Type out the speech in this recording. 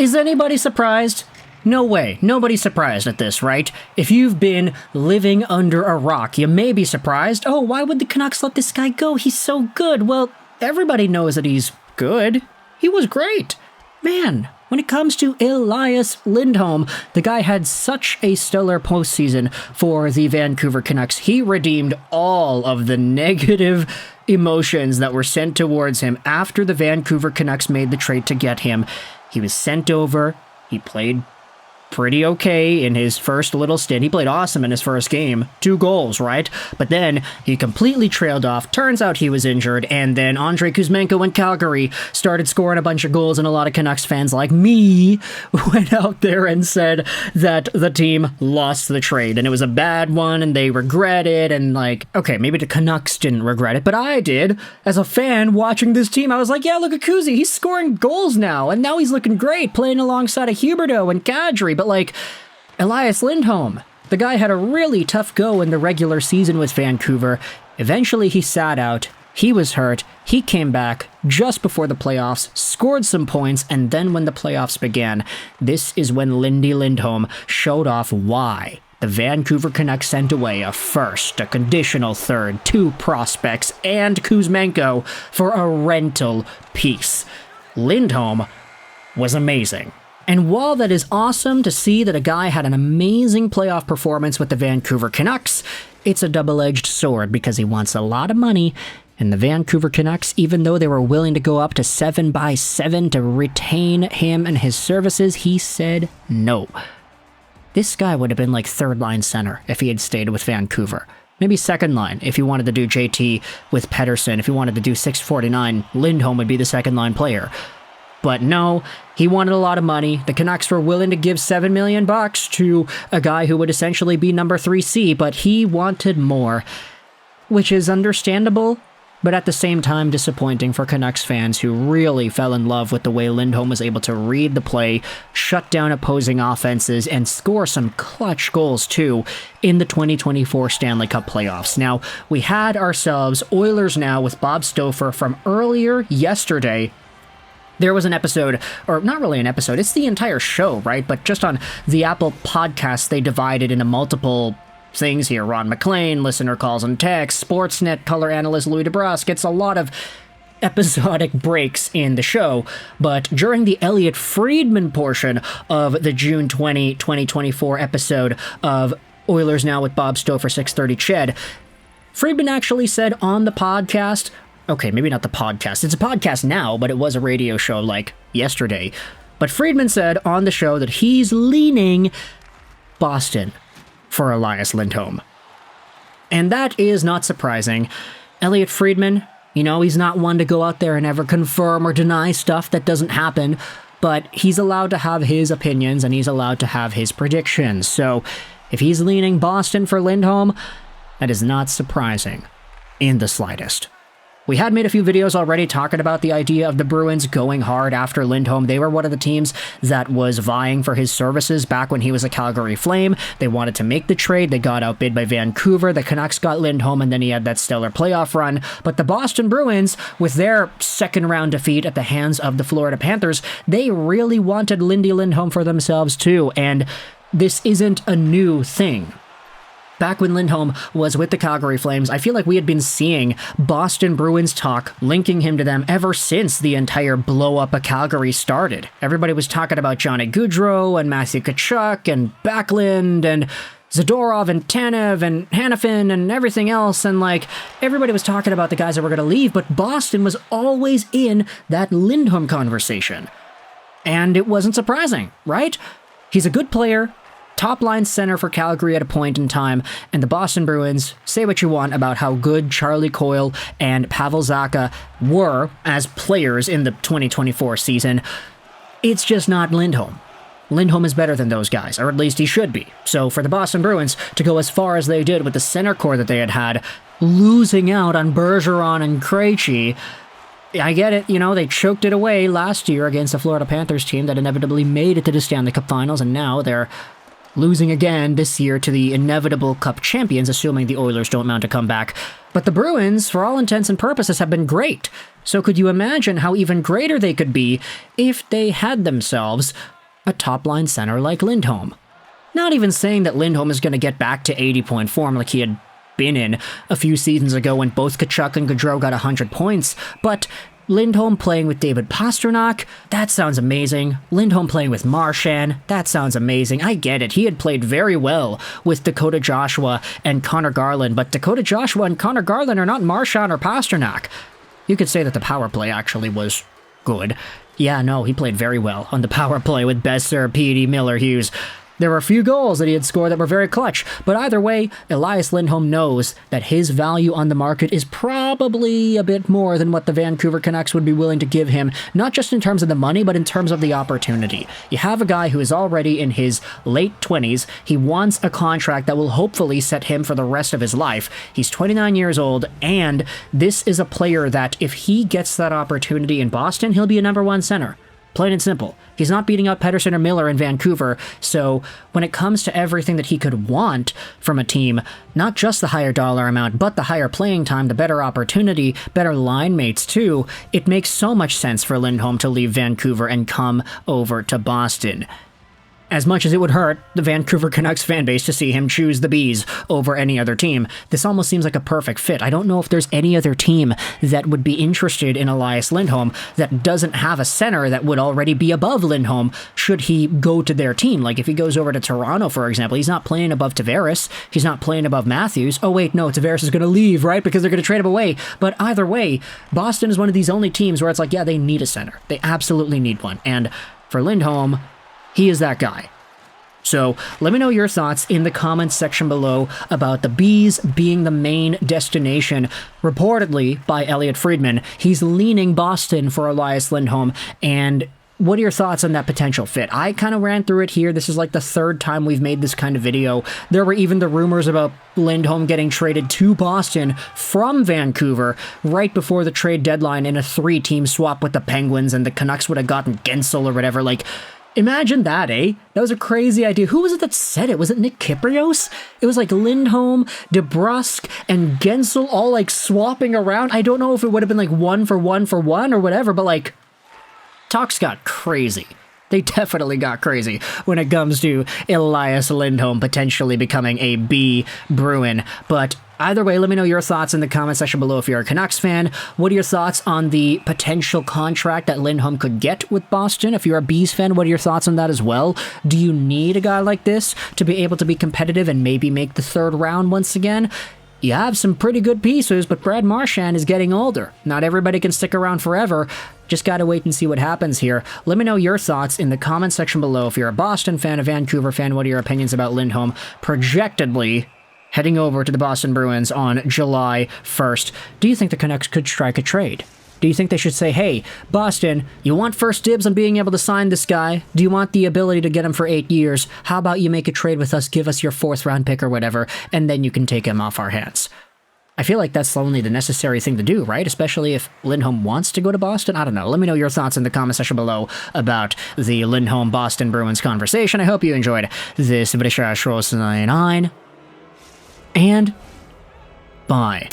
Is anybody surprised? No way. Nobody's surprised at this, right? If you've been living under a rock, you may be surprised. Oh, why would the Canucks let this guy go? He's so good. Well, everybody knows that he's good. He was great. Man, when it comes to Elias Lindholm, the guy had such a stellar postseason for the Vancouver Canucks. He redeemed all of the negative emotions that were sent towards him after the Vancouver Canucks made the trade to get him. He was sent over. He played pretty okay in his first little stint. He played awesome in his first game. 2 goals, right? But then he completely trailed off. Turns out he was injured, and then Andrei Kuzmenko in Calgary started scoring a bunch of goals, and a lot of Canucks fans like me went out there and said that the team lost the trade, and it was a bad one, and they regret it, and like, okay, maybe the Canucks didn't regret it, but I did. As a fan watching this team, I was like, yeah, look at Kuzi, he's scoring goals now, and now he's looking great, playing alongside of Huberdeau and Kadri, but like, Elias Lindholm, the guy had a really tough go in the regular season with Vancouver. Eventually he sat out, he was hurt, he came back just before the playoffs, scored some points, and then when the playoffs began, this is when Lindy Lindholm showed off why the Vancouver Canucks sent away a first, a conditional third, 2 prospects, and Kuzmenko for a rental piece. Lindholm was amazing. And while that is awesome to see that a guy had an amazing playoff performance with the Vancouver Canucks, it's a double-edged sword because he wants a lot of money, and the Vancouver Canucks, even though they were willing to go up to 7x7 to retain him and his services, he said no. This guy would have been like third-line center if he had stayed with Vancouver. Maybe second line if he wanted to do JT with Pettersson. If he wanted to do 649, Lindholm would be the second-line player. But no, he wanted a lot of money. The Canucks were willing to give $7 million to a guy who would essentially be number 3C, but he wanted more, which is understandable, but at the same time disappointing for Canucks fans who really fell in love with the way Lindholm was able to read the play, shut down opposing offenses, and score some clutch goals too in the 2024 Stanley Cup Playoffs. Now, we had ourselves Oilers Now with Bob Stouffer from earlier yesterday. There was an episode, or not really an episode, it's the entire show, right? But just on the Apple Podcasts, they divided into multiple things here. Ron McLean, listener calls and texts, Sportsnet color analyst Louis DeBrusque. It's a lot of episodic breaks in the show, but during the Elliotte Friedman portion of the June 20, 2024 episode of Oilers Now with Bob Stouffer 630 Ched, Friedman actually said on the podcast, okay, maybe not the podcast. It's a podcast now, but it was a radio show like yesterday. But Friedman said on the show that he's leaning Boston for Elias Lindholm. And that is not surprising. Elliotte Friedman, you know, he's not one to go out there and ever confirm or deny stuff that doesn't happen, but he's allowed to have his opinions and he's allowed to have his predictions. So if he's leaning Boston for Lindholm, that is not surprising in the slightest. We had made a few videos already talking about the idea of the Bruins going hard after Lindholm. They were one of the teams that was vying for his services back when he was a Calgary Flame. They wanted to make the trade. They got outbid by Vancouver. The Canucks got Lindholm, and then he had that stellar playoff run. But the Boston Bruins, with their second-round defeat at the hands of the Florida Panthers, they really wanted Lindy Lindholm for themselves too, and this isn't a new thing. Back when Lindholm was with the Calgary Flames, I feel like we had been seeing Boston Bruins talk, linking him to them ever since the entire blow-up of Calgary started. Everybody was talking about Johnny Gaudreau and Matthew Tkachuk and Backlund and Zadorov and Tanev and Hanifin and everything else, and like, everybody was talking about the guys that were going to leave, but Boston was always in that Lindholm conversation. And it wasn't surprising, right? He's a good player, top-line center for Calgary at a point in time, and the Boston Bruins, say what you want about how good Charlie Coyle and Pavel Zacha were as players in the 2024 season, it's just not Lindholm. Lindholm is better than those guys, or at least he should be. So for the Boston Bruins to go as far as they did with the center core that they had, losing out on Bergeron and Krejci, I get it, you know, they choked it away last year against the Florida Panthers team that inevitably made it to the Stanley Cup Finals, and now they're losing again this year to the inevitable Cup champions, assuming the Oilers don't mount a comeback. But the Bruins, for all intents and purposes, have been great. So could you imagine how even greater they could be if they had themselves a top-line center like Lindholm? Not even saying that Lindholm is going to get back to 80-point form like he had been in a few seasons ago when both Tkachuk and Gaudreau got 100 points, but Lindholm playing with David Pastrnak, that sounds amazing. Lindholm playing with Marchand, that sounds amazing. I get it. He had played very well with Dakota Joshua and Connor Garland, but Dakota Joshua and Connor Garland are not Marchand or Pastrnak. You could say that the power play actually was good. Yeah, no, he played very well on the power play with Besser, Petey, Miller, Hughes. There were a few goals that he had scored that were very clutch, but either way, Elias Lindholm knows that his value on the market is probably a bit more than what the Vancouver Canucks would be willing to give him, not just in terms of the money, but in terms of the opportunity. You have a guy who is already in his late 20s. He wants a contract that will hopefully set him for the rest of his life. He's 29 years old, and this is a player that if he gets that opportunity in Boston, he'll be a number one center. Plain and simple. He's not beating out Pettersson or Miller in Vancouver, so when it comes to everything that he could want from a team, not just the higher dollar amount, but the higher playing time, the better opportunity, better line mates too, it makes so much sense for Lindholm to leave Vancouver and come over to Boston. As much as it would hurt the Vancouver Canucks fan base to see him choose the Bees over any other team, this almost seems like a perfect fit. I don't know if there's any other team that would be interested in Elias Lindholm that doesn't have a center that would already be above Lindholm should he go to their team. Like if he goes over to Toronto, for example, he's not playing above Tavares, he's not playing above Matthews. Oh wait, no, Tavares is going to leave, right? Because they're going to trade him away. But either way, Boston is one of these only teams where it's like, yeah, they need a center. They absolutely need one. And for Lindholm, he is that guy. So let me know your thoughts in the comments section below about the Bees being the main destination. Reportedly by Elliotte Friedman, he's leaning Boston for Elias Lindholm, and what are your thoughts on that potential fit? I kind of ran through it here. This is like the third time we've made this kind of video. There were even the rumors about Lindholm getting traded to Boston from Vancouver right before the trade deadline in a 3-team swap with the Penguins, and the Canucks would have gotten Gensel or whatever. Like, imagine that, eh? That was a crazy idea. Who was it that said it? Was it Nick Kyprios? It was like Lindholm, DeBrusk, and Gensel all like swapping around. I don't know if it would have been like 1 for 1 for 1 or whatever, but like, talks got crazy. They definitely got crazy when it comes to Elias Lindholm potentially becoming a B Bruin. But either way, let me know your thoughts in the comment section below if you're a Canucks fan. What are your thoughts on the potential contract that Lindholm could get with Boston? If you're a Bees fan, what are your thoughts on that as well? Do you need a guy like this to be able to be competitive and maybe make the third round once again? You have some pretty good pieces, but Brad Marchand is getting older. Not everybody can stick around forever. Just gotta wait and see what happens here. Let me know your thoughts in the comment section below. If you're a Boston fan, a Vancouver fan, what are your opinions about Lindholm projectedly heading over to the Boston Bruins on July 1st? Do you think the Canucks could strike a trade? Do you think they should say, hey, Boston, you want first dibs on being able to sign this guy? Do you want the ability to get him for 8 years? How about you make a trade with us, give us your 4th round pick or whatever, and then you can take him off our hands? I feel like that's only the necessary thing to do, right? Especially if Lindholm wants to go to Boston. I don't know. Let me know your thoughts in the comment section below about the Lindholm-Boston Bruins conversation. I hope you enjoyed this video. And bye.